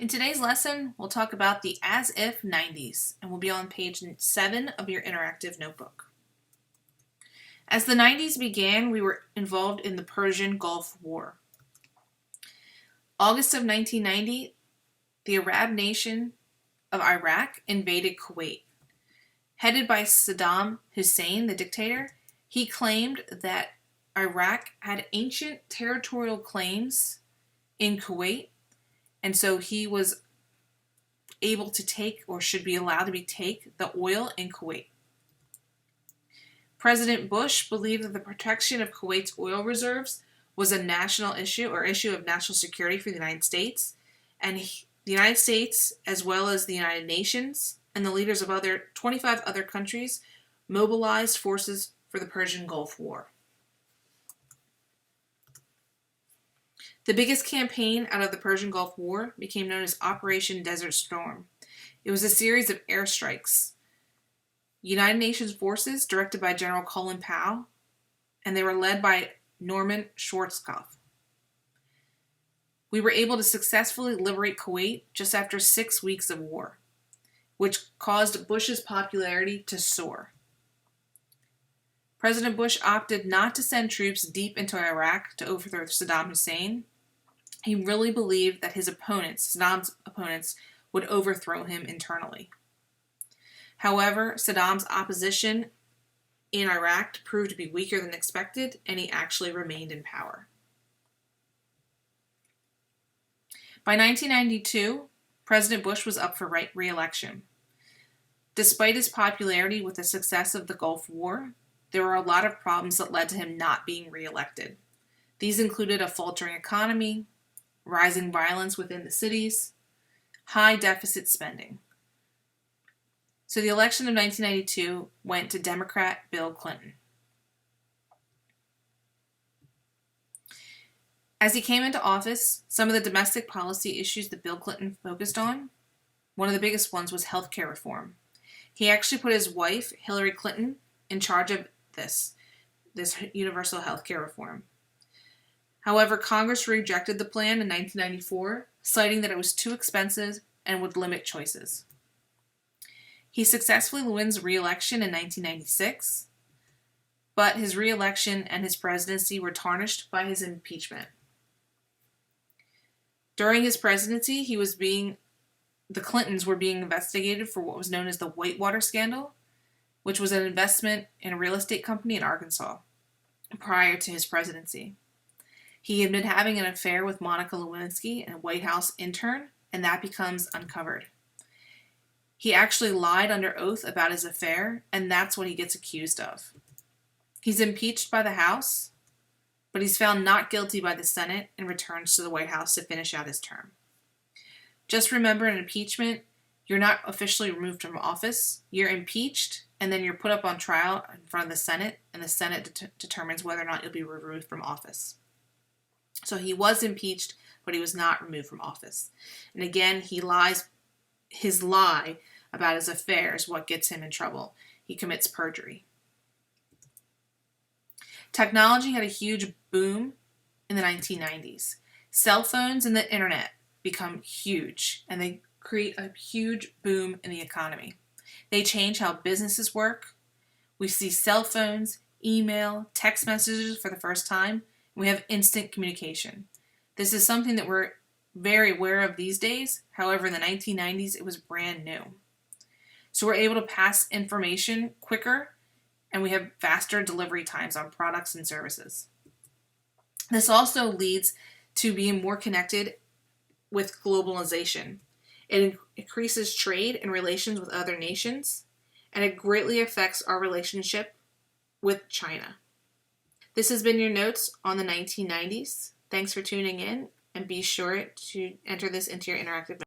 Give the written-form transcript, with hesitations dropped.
In today's lesson, we'll talk about the as-if 90s, and we'll be on page 7 of your interactive notebook. As the 90s began, we were involved in the Persian Gulf War. August of 1990, the Arab nation of Iraq invaded Kuwait. Headed by Saddam Hussein, the dictator, he claimed that Iraq had ancient territorial claims in Kuwait, and so he was able to take, or should be allowed to take, the oil in Kuwait. President Bush believed that the protection of Kuwait's oil reserves was a national issue, or issue of national security for the United States, and the United States, as well as the United Nations and the leaders of 25 other countries, mobilized forces for the Persian Gulf War. The biggest campaign out of the Persian Gulf War became known as Operation Desert Storm. It was a series of airstrikes. United Nations forces, directed by General Colin Powell, and they were led by Norman Schwarzkopf. We were able to successfully liberate Kuwait just after 6 weeks of war, which caused Bush's popularity to soar. President Bush opted not to send troops deep into Iraq to overthrow Saddam Hussein. He really believed that his opponents, Saddam's opponents, would overthrow him internally. However, Saddam's opposition in Iraq proved to be weaker than expected, and he actually remained in power. By 1992, President Bush was up for re-election. Despite his popularity with the success of the Gulf War, there were a lot of problems that led to him not being re-elected. These included a faltering economy, rising violence within the cities, high deficit spending. So the election of 1992 went to Democrat Bill Clinton. As he came into office, some of the domestic policy issues that Bill Clinton focused on, one of the biggest ones was healthcare reform. He actually put his wife, Hillary Clinton, in charge of this universal healthcare reform. However, Congress rejected the plan in 1994, citing that it was too expensive and would limit choices. He successfully wins re-election in 1996, but his re-election and his presidency were tarnished by his impeachment. During his presidency, the Clintons were being investigated for what was known as the Whitewater Scandal, which was an investment in a real estate company in Arkansas prior to his presidency. He had been having an affair with Monica Lewinsky, a White House intern, and that becomes uncovered. He actually lied under oath about his affair, and that's what he gets accused of. He's impeached by the House, but he's found not guilty by the Senate and returns to the White House to finish out his term. Just remember, in impeachment, you're not officially removed from office. You're impeached, and then you're put up on trial in front of the Senate, and the Senate determines whether or not you'll be removed from office. So he was impeached, but he was not removed from office. And again, his lie about his affair is what gets him in trouble. He commits perjury. Technology had a huge boom in the 1990s. Cell phones and the internet become huge, and they create a huge boom in the economy. They change how businesses work. We see cell phones, email, text messages for the first time. We have instant communication. This is something that we're very aware of these days. However, in the 1990s, it was brand new. So we're able to pass information quicker, and we have faster delivery times on products and services. This also leads to being more connected with globalization. It increases trade and relations with other nations, and it greatly affects our relationship with China. This has been your notes on the 1990s. Thanks for tuning in, and be sure to enter this into your interactive